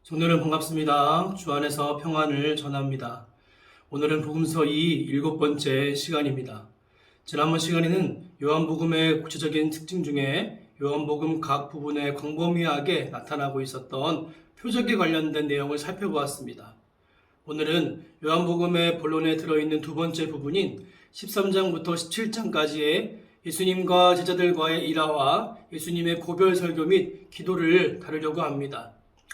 성도는 반갑습니다. 주 안에서 평안을 전합니다. 오늘은 복음서 7번째 시간입니다. 지난번 시간에는 요한복음의 구체적인 특징 중에 요한복음 각 부분에 광범위하게 나타나고 있었던 표적에 관련된 내용을 살펴보았습니다. 오늘은 요한복음의 본론에 들어있는 두 번째 부분인 13장부터 17장까지의 예수님과 제자들과의 일화와 예수님의 고별 설교 및 기도를 다루려고 합니다.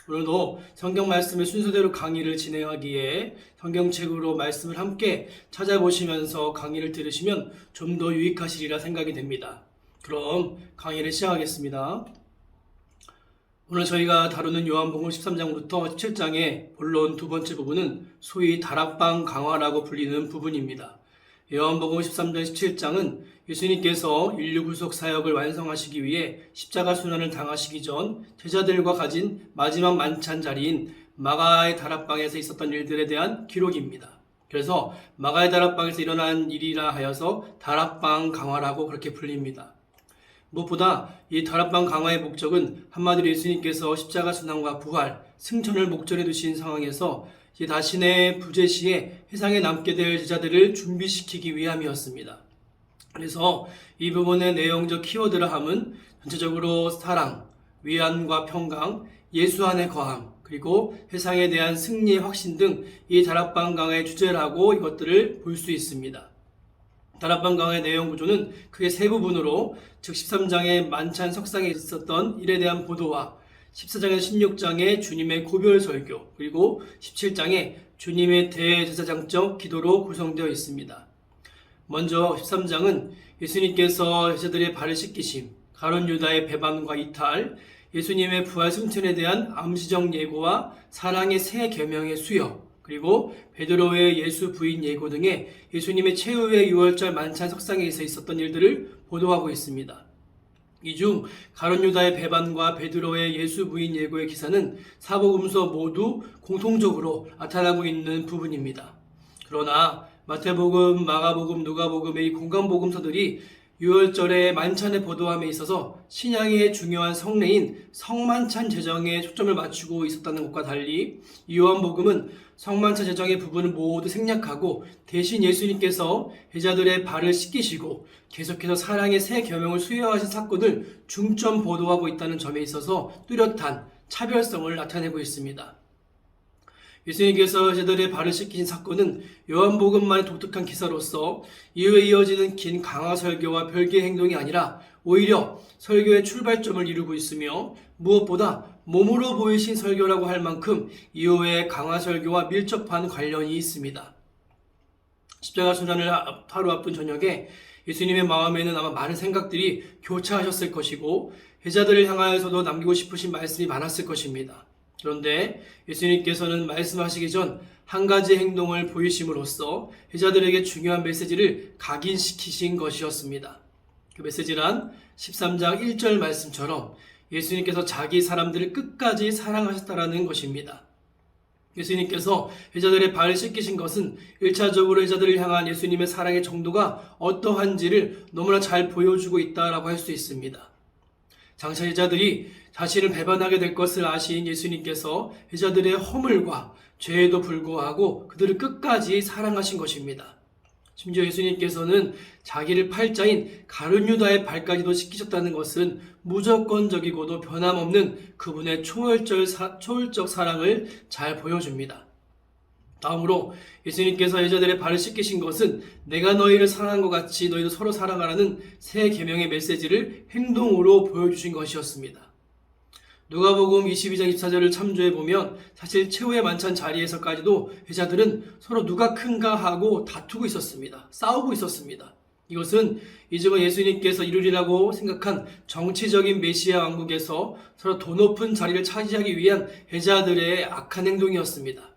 오늘도 성경 말씀의 순서대로 강의를 진행하기에 성경책으로 말씀을 함께 찾아보시면서 강의를 들으시면 좀 더 유익하시리라 생각이 됩니다. 그럼 강의를 시작하겠습니다. 오늘 저희가 다루는 요한복음 13장부터 17장의 본론 두 번째 부분은 소위 다락방 강화라고 불리는 부분입니다. 요한복음 13장 17장은 예수님께서 인류 구속 사역을 완성하시기 위해 십자가 순환을 당하시기 전 제자들과 가진 마지막 만찬 자리인 마가의 다락방에서 있었던 일들에 대한 기록입니다. 그래서 마가의 다락방에서 일어난 일이라 하여서 다락방 강화라고 그렇게 불립니다. 무엇보다 이 다락방 강화의 목적은 한마디로 예수님께서 십자가 순환과 부활, 승천을 목전에 두신 상황에서 자신의 부재 시에 세상에 남게 될 제자들을 준비시키기 위함이었습니다. 그래서 이 부분의 내용적 키워드라 함은 전체적으로 사랑, 위안과 평강, 예수 안의 거함, 그리고 세상에 대한 승리의 확신 등 이 다락방 강화의 주제라고 이것들을 볼 수 있습니다. 다락방 강화의 내용 구조는 크게 세 부분으로, 즉 13장의 만찬 석상에 있었던 일에 대한 보도와 14장에서 16장의 주님의 고별 설교, 그리고 17장의 주님의 대제사장적 기도로 구성되어 있습니다. 먼저 13장은 예수님께서 제자들의 발을 씻기심, 가룟 유다의 배반과 이탈, 예수님의 부활 승천에 대한 암시적 예고와 사랑의 새 계명의 수여, 그리고 베드로의 예수 부인 예고 등의 예수님의 최후의 6월절 만찬 석상에서 있었던 일들을 보도하고 있습니다. 이 중 가룟 유다의 배반과 베드로의 예수 부인 예고의 기사는 사복음서 모두 공통적으로 나타나고 있는 부분입니다. 그러나 마태복음, 마가복음, 누가복음의 이 공간복음서들이 6월절의 만찬의 보도함에 있어서 신약의 중요한 성례인 성만찬 제정에 초점을 맞추고 있었다는 것과 달리 요한복음은 성만찬 제정의 부분을 모두 생략하고 대신 예수님께서 제자들의 발을 씻기시고 계속해서 사랑의 새 계명을 수여하신 사건을 중점 보도하고 있다는 점에 있어서 뚜렷한 차별성을 나타내고 있습니다. 예수님께서 제자들의 발을 씻기신 사건은 요한복음만의 독특한 기사로서 이후에 이어지는 긴 강화 설교와 별개의 행동이 아니라 오히려 설교의 출발점을 이루고 있으며 무엇보다 몸으로 보이신 설교라고 할 만큼 이후의 강화 설교와 밀접한 관련이 있습니다. 십자가 순환을 하루 앞둔 저녁에 예수님의 마음에는 아마 많은 생각들이 교차하셨을 것이고 제자들을 향하여서도 남기고 싶으신 말씀이 많았을 것입니다. 그런데 예수님께서는 말씀하시기 전 한 가지 행동을 보이심으로써 제자들에게 중요한 메시지를 각인시키신 것이었습니다. 그 메시지란 13장 1절 말씀처럼 예수님께서 자기 사람들을 끝까지 사랑하셨다라는 것입니다. 예수님께서 제자들의 발을 씻기신 것은 1차적으로 제자들을 향한 예수님의 사랑의 정도가 어떠한지를 너무나 잘 보여주고 있다라고 할 수 있습니다. 장차 제자들이 자신을 배반하게 될 것을 아신 예수님께서 제자들의 허물과 죄에도 불구하고 그들을 끝까지 사랑하신 것입니다. 심지어 예수님께서는 자기를 팔자인 가룟 유다의 발까지도 씻기셨다는 것은 무조건적이고도 변함없는 그분의 초월적 사랑을 잘 보여줍니다. 다음으로 예수님께서 제자들의 발을 씻기신 것은 내가 너희를 사랑한 것 같이 너희도 서로 사랑하라는 새 계명의 메시지를 행동으로 보여주신 것이었습니다. 누가복음 22장 24절을 참조해 보면 사실 최후의 만찬 자리에서까지도 제자들은 서로 누가 큰가 하고 다투고 있었습니다. 싸우고 있었습니다. 이것은 이제껏 예수님께서 이루리라고 생각한 정치적인 메시아 왕국에서 서로 더 높은 자리를 차지하기 위한 제자들의 악한 행동이었습니다.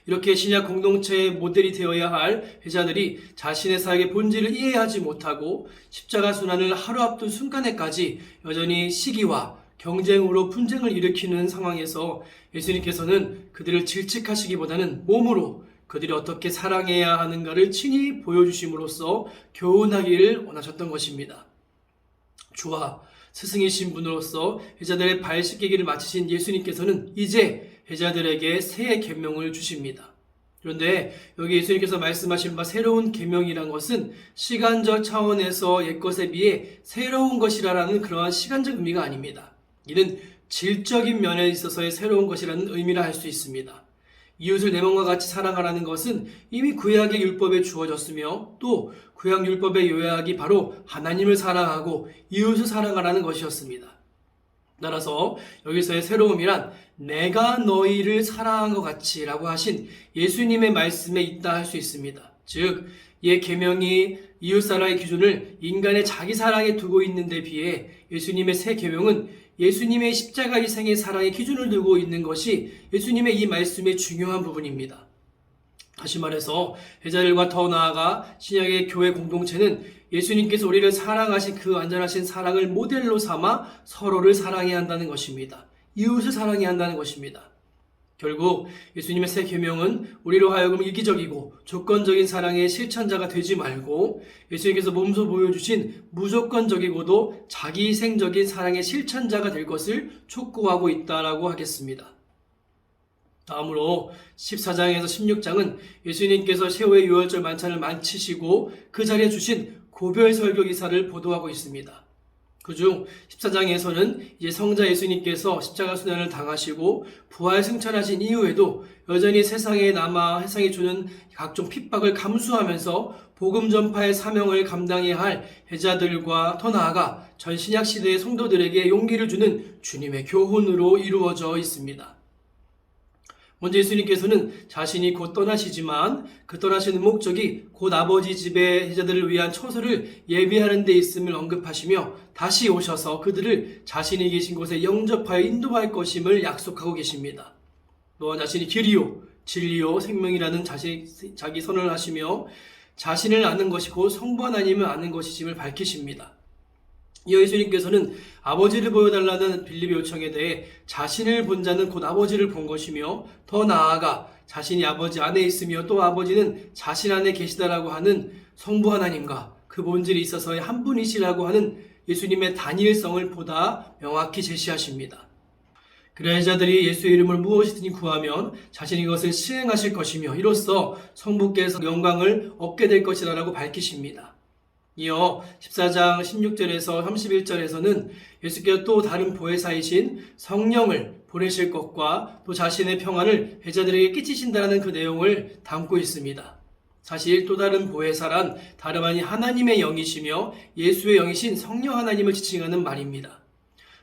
이렇게 신약 공동체의 모델이 되어야 할 제자들이 자신의 사역의 본질을 이해하지 못하고 십자가 순환을 하루 앞둔 순간에까지 여전히 시기와 경쟁으로 분쟁을 일으키는 상황에서 예수님께서는 그들을 질책하시기보다는 몸으로 그들이 어떻게 사랑해야 하는가를 친히 보여주심으로써 교훈하기를 원하셨던 것입니다. 주와 스승이신 분으로서 제자들의 발 씻기기를 마치신 예수님께서는 이제 제자들에게 새 계명을 주십니다. 그런데 여기 예수님께서 말씀하신 바 새로운 계명이란 것은 시간적 차원에서 옛것에 비해 새로운 것이라는 그러한 시간적 의미가 아닙니다. 이는 질적인 면에 있어서의 새로운 것이라는 의미라 할 수 있습니다. 이웃을 내 몸과 같이 사랑하라는 것은 이미 구약의 율법에 주어졌으며 또 구약 율법의 요약이 바로 하나님을 사랑하고 이웃을 사랑하라는 것이었습니다. 따라서 여기서의 새로움이란 내가 너희를 사랑한 것 같이 라고 하신 예수님의 말씀에 있다 할 수 있습니다. 즉, 옛 계명이 이웃사랑의 기준을 인간의 자기 사랑에 두고 있는 데 비해 예수님의 새 계명은 예수님의 십자가 희생의 사랑의 기준을 두고 있는 것이 예수님의 이 말씀의 중요한 부분입니다. 다시 말해서 제자들과 더 나아가 신약의 교회 공동체는 예수님께서 우리를 사랑하신 그 완전하신 사랑을 모델로 삼아 서로를 사랑해야 한다는 것입니다. 이웃을 사랑해야 한다는 것입니다. 결국 예수님의 새 계명은 우리로 하여금 이기적이고 조건적인 사랑의 실천자가 되지 말고 예수님께서 몸소 보여주신 무조건적이고도 자기희생적인 사랑의 실천자가 될 것을 촉구하고 있다라고 하겠습니다. 다음으로 14장에서 16장은 예수님께서 최후의 유월절 만찬을 마치시고 그 자리에 주신 고별 설교 기사를 보도하고 있습니다. 그중 14장에서는 이제 성자 예수님께서 십자가 수련을 당하시고 부활 승천하신 이후에도 여전히 세상에 남아 세상이 주는 각종 핍박을 감수하면서 복음 전파의 사명을 감당해야 할 제자들과 더 나아가 전 신약 시대의 성도들에게 용기를 주는 주님의 교훈으로 이루어져 있습니다. 먼저 예수님께서는 자신이 곧 떠나시지만 그 떠나시는 목적이 곧 아버지 집의 제자들을 위한 처소를 예비하는 데 있음을 언급하시며 다시 오셔서 그들을 자신이 계신 곳에 영접하여 인도할 것임을 약속하고 계십니다. 또한 자신이 길이요 진리요 생명이라는 자기 선언을 하시며 자신을 아는 것이고 성부 하나님을 아는 것이심을 밝히십니다. 이어 예수님께서는 아버지를 보여달라는 빌립의 요청에 대해 자신을 본 자는 곧 아버지를 본 것이며 더 나아가 자신이 아버지 안에 있으며 또 아버지는 자신 안에 계시다라고 하는 성부 하나님과 그 본질이 있어서의 한 분이시라고 하는 예수님의 단일성을 보다 명확히 제시하십니다. 그래야 제자들이 예수의 이름을 무엇이든지 구하면 자신이 그것을 시행하실 것이며 이로써 성부께서 영광을 얻게 될 것이라고 밝히십니다. 이어 14장 16절에서 31절에서는 예수께서 또 다른 보혜사이신 성령을 보내실 것과 또 자신의 평안을 제자들에게 끼치신다는 그 내용을 담고 있습니다. 사실 또 다른 보혜사란 다름 아닌 하나님의 영이시며 예수의 영이신 성령 하나님을 지칭하는 말입니다.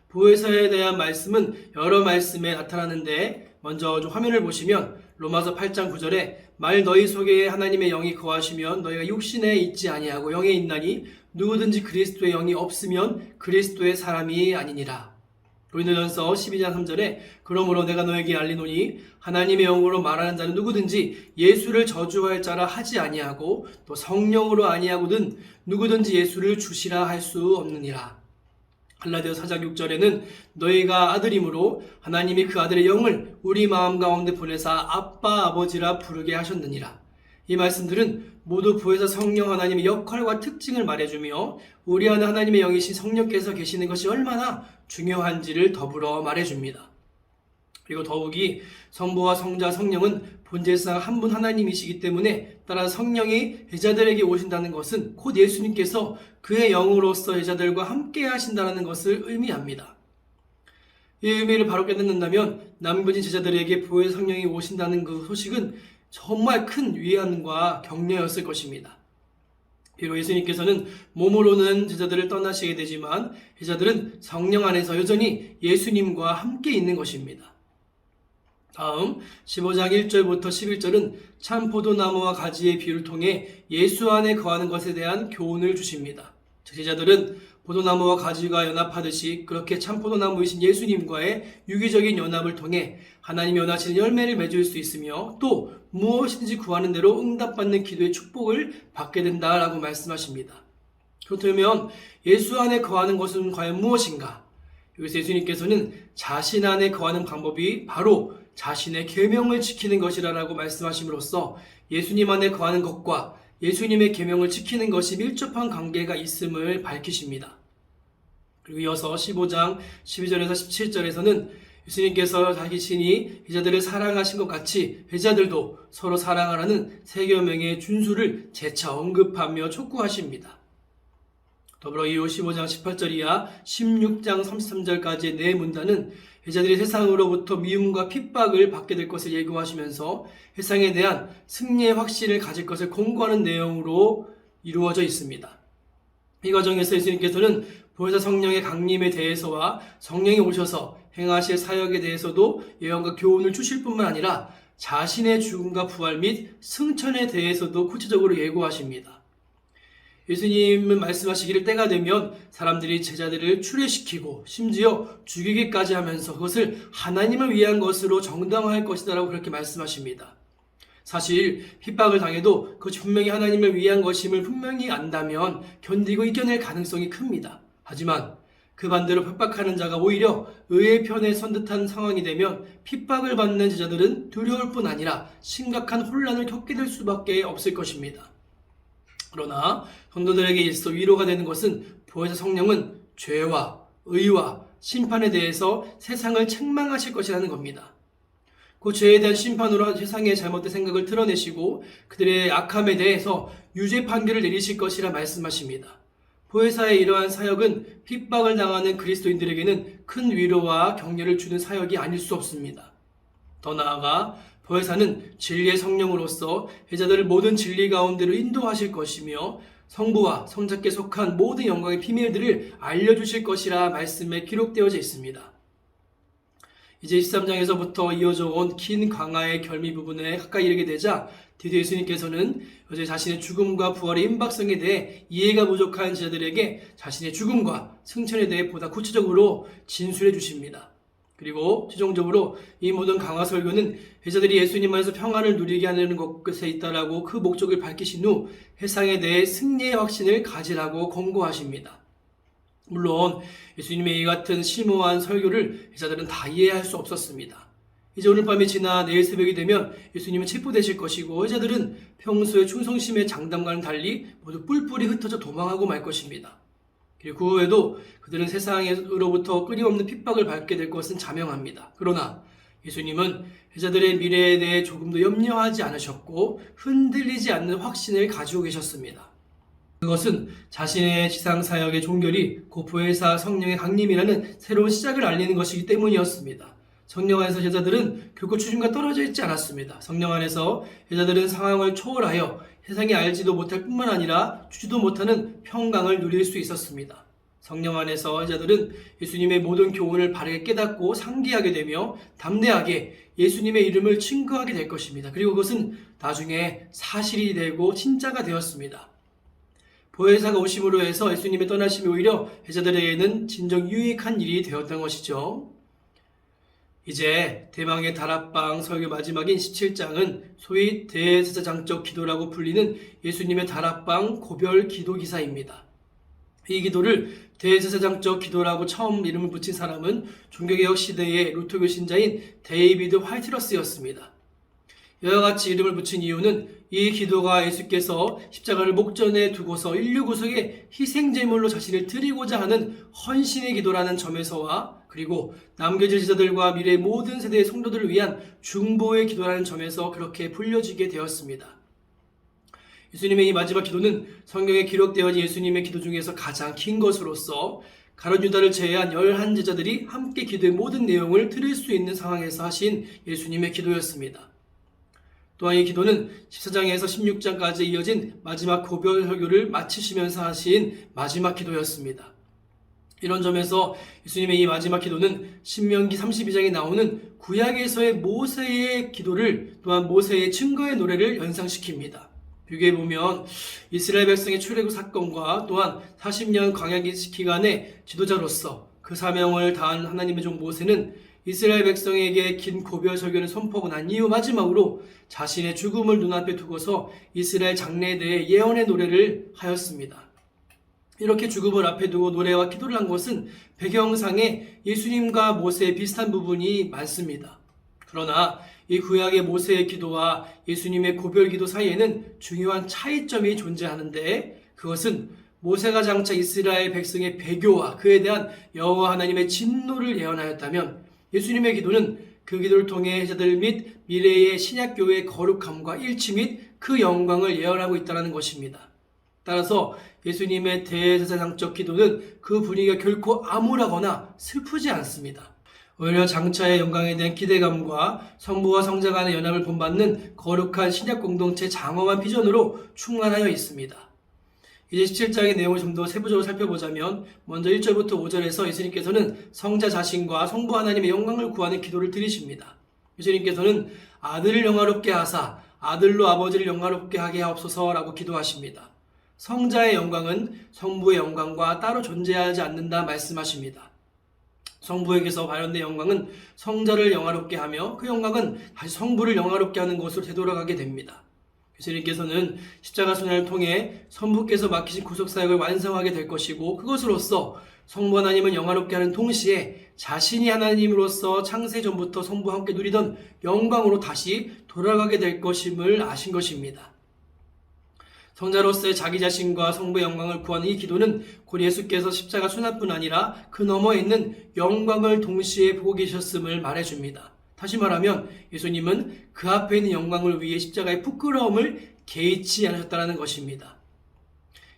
보혜사에 대한 말씀은 여러 말씀에 나타나는데 먼저 좀 화면을 보시면 로마서 8장 9절에 말 너희 속에 하나님의 영이 거하시면 너희가 육신에 있지 아니하고 영에 있나니 누구든지 그리스도의 영이 없으면 그리스도의 사람이 아니니라. 고린도전서 12장 3절에 그러므로 내가 너에게 알리노니 하나님의 영으로 말하는 자는 누구든지 예수를 저주할 자라 하지 아니하고 또 성령으로 아니하거든 누구든지 예수를 주시라 할 수 없느니라. 갈라디아 4장 6절에는 너희가 아들이므로 하나님이 그 아들의 영을 우리 마음 가운데 보내사 아빠 아버지라 부르게 하셨느니라. 이 말씀들은 모두 보혜사 성령 하나님의 역할과 특징을 말해주며 우리 안에 하나님의 영이신 성령께서 계시는 것이 얼마나 중요한지를 더불어 말해줍니다. 그리고 더욱이 성부와 성자 성령은 본질상 한 분 하나님이시기 때문에 따라 성령이 제자들에게 오신다는 것은 곧 예수님께서 그의 영으로서 제자들과 함께 하신다는 것을 의미합니다. 이 의미를 바로 깨닫는다면 남겨진 제자들에게 보혜사 성령이 오신다는 그 소식은 정말 큰 위안과 격려였을 것입니다. 비록 예수님께서는 몸으로는 제자들을 떠나시게 되지만 제자들은 성령 안에서 여전히 예수님과 함께 있는 것입니다. 다음 15장 1절부터 11절은 참 포도나무와 가지의 비유를 통해 예수 안에 거하는 것에 대한 교훈을 주십니다. 제자들은 포도나무와 가지가 연합하듯이 그렇게 참 포도나무이신 예수님과의 유기적인 연합을 통해 하나님이 원하시는 열매를 맺을 수 있으며 또 무엇이든지 구하는 대로 응답받는 기도의 축복을 받게 된다라고 말씀하십니다. 그렇다면 예수 안에 거하는 것은 과연 무엇인가? 여기서 예수님께서는 자신 안에 거하는 방법이 바로 자신의 계명을 지키는 것이라고 말씀하심으로써 예수님 안에 거하는 것과 예수님의 계명을 지키는 것이 밀접한 관계가 있음을 밝히십니다. 그리고 이어서 15장 12절에서 17절에서는 예수님께서 자신이 제자들을 사랑하신 것 같이 제자들도 서로 사랑하라는 세 계명의 준수를 재차 언급하며 촉구하십니다. 더불어 이 15장 18절 이하 16장 33절까지의 네 문단은 제자들이 세상으로부터 미움과 핍박을 받게 될 것을 예고하시면서 세상에 대한 승리의 확신을 가질 것을 권고하는 내용으로 이루어져 있습니다. 이 과정에서 예수님께서는 보혜사 성령의 강림에 대해서와 성령이 오셔서 행하실 사역에 대해서도 예언과 교훈을 주실 뿐만 아니라 자신의 죽음과 부활 및 승천에 대해서도 구체적으로 예고하십니다. 예수님은 말씀하시기를 때가 되면 사람들이 제자들을 출애시키고 심지어 죽이기까지 하면서 그것을 하나님을 위한 것으로 정당화할 것이다 라고 그렇게 말씀하십니다. 사실 핍박을 당해도 그것이 분명히 하나님을 위한 것임을 분명히 안다면 견디고 이겨낼 가능성이 큽니다. 하지만 그 반대로 핍박하는 자가 오히려 의의 편에 선 듯한 상황이 되면 핍박을 받는 제자들은 두려울 뿐 아니라 심각한 혼란을 겪게 될 수밖에 없을 것입니다. 그러나 성도들에게 있어 위로가 되는 것은 보혜사 성령은 죄와 의와 심판에 대해서 세상을 책망하실 것이라는 겁니다. 그 죄에 대한 심판으로 세상의 잘못된 생각을 드러내시고 그들의 악함에 대해서 유죄 판결을 내리실 것이라 말씀하십니다. 보혜사의 이러한 사역은 핍박을 당하는 그리스도인들에게는 큰 위로와 격려를 주는 사역이 아닐 수 없습니다. 더 나아가 보혜사는 진리의 성령으로서 제자들을 모든 진리 가운데로 인도하실 것이며 성부와 성자께 속한 모든 영광의 비밀들을 알려주실 것이라 말씀에 기록되어져 있습니다. 이제 13장에서부터 이어져 온 긴 강화의 결미 부분에 가까이 이르게 되자 드디어 예수님께서는 여제 자신의 죽음과 부활의 임박성에 대해 이해가 부족한 제자들에게 자신의 죽음과 승천에 대해 보다 구체적으로 진술해 주십니다. 그리고 최종적으로 이 모든 강화 설교는 제자들이 예수님 안에서 평안을 누리게 하는 것에 있다라고 그 목적을 밝히신 후 세상에 대해 승리의 확신을 가지라고 권고하십니다. 물론 예수님의 이 같은 심오한 설교를 제자들은 다 이해할 수 없었습니다. 이제 오늘 밤이 지나 내일 새벽이 되면 예수님은 체포되실 것이고 제자들은 평소의 충성심의 장담과는 달리 모두 뿔뿔이 흩어져 도망하고 말 것입니다. 그리고 그 후에도 그들은 세상으로부터 끊임없는 핍박을 받게 될 것은 자명합니다. 그러나 예수님은 제자들의 미래에 대해 조금도 염려하지 않으셨고 흔들리지 않는 확신을 가지고 계셨습니다. 그것은 자신의 지상사역의 종결이 곧 보혜사 성령의 강림이라는 새로운 시작을 알리는 것이기 때문이었습니다. 성령 안에서 제자들은 결코 주님과 떨어져 있지 않았습니다. 성령 안에서 제자들은 상황을 초월하여 세상이 알지도 못할 뿐만 아니라 주지도 못하는 평강을 누릴 수 있었습니다. 성령 안에서 제자들은 예수님의 모든 교훈을 바르게 깨닫고 상기하게 되며 담대하게 예수님의 이름을 증거하게 될 것입니다. 그리고 그것은 나중에 사실이 되고 진짜가 되었습니다. 보혜사가 오심으로 해서 예수님의 떠나심이 오히려 제자들에게는 진정 유익한 일이 되었던 것이죠. 이제 대망의 다락방 설교 마지막인 17장은 소위 대제사장적 기도라고 불리는 예수님의 다락방 고별 기도 기사입니다. 이 기도를 대제사장적 기도라고 처음 이름을 붙인 사람은 종교개혁 시대의 루터교 신자인 데이비드 화이트러스였습니다. 이와 같이 이름을 붙인 이유는 이 기도가 예수께서 십자가를 목전에 두고서 인류 구속의 희생제물로 자신을 드리고자 하는 헌신의 기도라는 점에서와 그리고 남겨질 제자들과 미래의 모든 세대의 성도들을 위한 중보의 기도라는 점에서 그렇게 불려지게 되었습니다. 예수님의 이 마지막 기도는 성경에 기록되어진 예수님의 기도 중에서 가장 긴 것으로서 가룟 유다를 제외한 11제자들이 함께 기도의 모든 내용을 들을 수 있는 상황에서 하신 예수님의 기도였습니다. 또한 이 기도는 14장에서 16장까지 이어진 마지막 고별 설교를 마치시면서 하신 마지막 기도였습니다. 이런 점에서 예수님의 이 마지막 기도는 신명기 32장에 나오는 구약에서의 모세의 기도를 또한 모세의 증거의 노래를 연상시킵니다. 비교해 보면 이스라엘 백성의 출애굽 사건과 또한 40년 광야 기간의 지도자로서 그 사명을 다한 하나님의 종 모세는 이스라엘 백성에게 긴 고별 설교를 선포하고 난 이후 마지막으로 자신의 죽음을 눈앞에 두고서 이스라엘 장래에 대해 예언의 노래를 하였습니다. 이렇게 죽음을 앞에 두고 노래와 기도를 한 것은 배경상에 예수님과 모세의 비슷한 부분이 많습니다. 그러나 이 구약의 모세의 기도와 예수님의 고별 기도 사이에는 중요한 차이점이 존재하는데 그것은 모세가 장차 이스라엘 백성의 배교와 그에 대한 여호와 하나님의 진노를 예언하였다면 예수님의 기도는 그 기도를 통해 제자들 및 미래의 신약교회의 거룩함과 일치 및 그 영광을 예언하고 있다는 것입니다. 따라서 예수님의 대제사장적 기도는 그 분위기가 결코 암울하거나 슬프지 않습니다. 오히려 장차의 영광에 대한 기대감과 성부와 성자 간의 연합을 본받는 거룩한 신약 공동체 장엄한 비전으로 충만하여 있습니다. 이제 17장의 내용을 좀 더 세부적으로 살펴보자면 먼저 1절부터 5절에서 예수님께서는 성자 자신과 성부 하나님의 영광을 구하는 기도를 드리십니다. 예수님께서는 아들을 영화롭게 하사 아들로 아버지를 영화롭게 하게 하옵소서라고 기도하십니다. 성자의 영광은 성부의 영광과 따로 존재하지 않는다 말씀하십니다. 성부에게서 발현된 영광은 성자를 영화롭게 하며 그 영광은 다시 성부를 영화롭게 하는 것으로 되돌아가게 됩니다. 예수님께서는 십자가 순환을 통해 성부께서 맡기신 구속사역을 완성하게 될 것이고 그것으로써 성부 하나님은 영화롭게 하는 동시에 자신이 하나님으로서 창세 전부터 성부와 함께 누리던 영광으로 다시 돌아가게 될 것임을 아신 것입니다. 성자로서의 자기 자신과 성부의 영광을 구하는 이 기도는 곧 예수께서 십자가 순환뿐 아니라 그 너머에 있는 영광을 동시에 보고 계셨음을 말해줍니다. 다시 말하면 예수님은 그 앞에 있는 영광을 위해 십자가의 부끄러움을 개의치 않으셨다는 것입니다.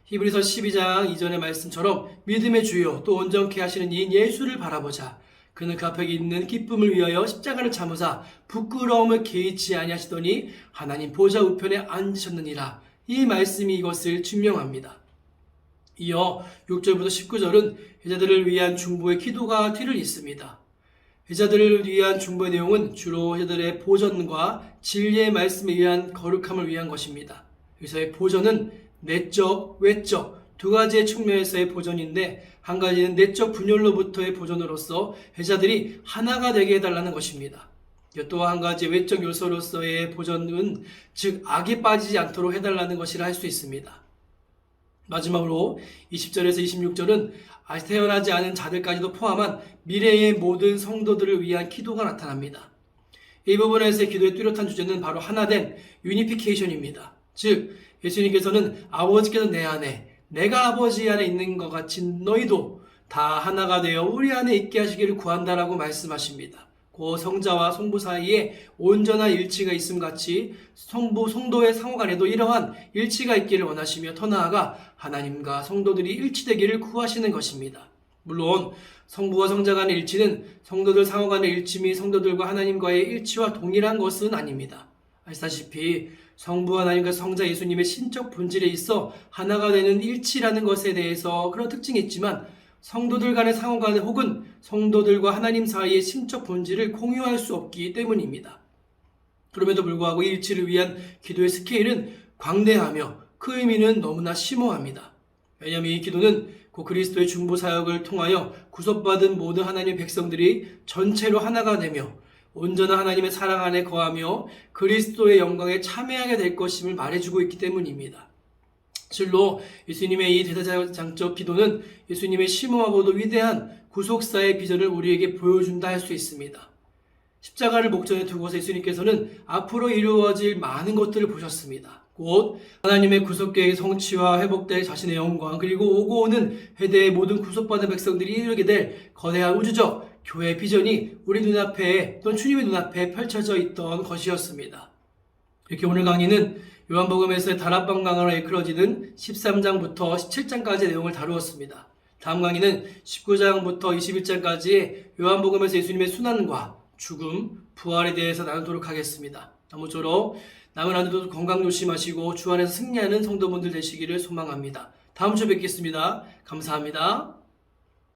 히브리서 12장 이전의 말씀처럼 믿음의 주요 또 온전케 하시는 이인 예수를 바라보자. 그는 그 앞에 있는 기쁨을 위하여 십자가를 참으사 부끄러움을 개의치 아니하시더니 하나님 보좌 우편에 앉으셨느니라. 이 말씀이 이것을 증명합니다. 이어 6절부터 19절은 제자들을 위한 중보의 기도가 뒤를 잇습니다. 제자들을 위한 중보의 내용은 주로 제자들의 보전과 진리의 말씀에 의한 거룩함을 위한 것입니다. 여기서의 보전은 내적, 외적 두 가지의 측면에서의 보전인데 한 가지는 내적 분열로부터의 보전으로서 제자들이 하나가 되게 해달라는 것입니다. 또 한 가지 외적 요소로서의 보전은 즉 악에 빠지지 않도록 해달라는 것이라 할 수 있습니다. 마지막으로 20절에서 26절은 아직 태어나지 않은 자들까지도 포함한 미래의 모든 성도들을 위한 기도가 나타납니다. 이 부분에서의 기도의 뚜렷한 주제는 바로 하나된 유니피케이션입니다. 즉 예수님께서는 아버지께서 내 안에 내가 아버지 안에 있는 것 같이 너희도 다 하나가 되어 우리 안에 있게 하시기를 구한다라고 말씀하십니다. 그 성자와 성부 사이에 온전한 일치가 있음 같이 성부, 성도의 상호 간에도 이러한 일치가 있기를 원하시며 더 나아가 하나님과 성도들이 일치되기를 구하시는 것입니다. 물론 성부와 성자 간의 일치는 성도들 상호 간의 일치 및 성도들과 하나님과의 일치와 동일한 것은 아닙니다. 아시다시피 성부 하나님과 성자 예수님의 신적 본질에 있어 하나가 되는 일치라는 것에 대해서 그런 특징이 있지만 성도들 간의 상호 간에 혹은 성도들과 하나님 사이의 신적 본질을 공유할 수 없기 때문입니다. 그럼에도 불구하고 이 일치를 위한 기도의 스케일은 광대하며 그 의미는 너무나 심오합니다. 왜냐하면 이 기도는 곧 그리스도의 중보 사역을 통하여 구속받은 모든 하나님의 백성들이 전체로 하나가 되며 온전한 하나님의 사랑 안에 거하며 그리스도의 영광에 참여하게 될 것임을 말해주고 있기 때문입니다. 실로 예수님의 이 대제사장적 기도는 예수님의 심오하고도 위대한 구속사의 비전을 우리에게 보여준다 할 수 있습니다. 십자가를 목전에 두고서 예수님께서는 앞으로 이루어질 많은 것들을 보셨습니다. 곧 하나님의 구속계획의 성취와 회복될 자신의 영광 그리고 오고 오는 회대의 모든 구속받은 백성들이 이루게 될 거대한 우주적 교회 비전이 우리 눈앞에 또는 주님의 눈앞에 펼쳐져 있던 것이었습니다. 이렇게 오늘 강의는 요한복음에서의 다락방 강화로 이끌어지는 13장부터 17장까지의 내용을 다루었습니다. 다음 강의는 19장부터 21장까지의 요한복음에서 예수님의 순환과 죽음, 부활에 대해서 나누도록 하겠습니다. 아무쪼록 남은 한 주도 건강 조심하시고 주 안에서 승리하는 성도분들 되시기를 소망합니다. 다음 주에 뵙겠습니다. 감사합니다.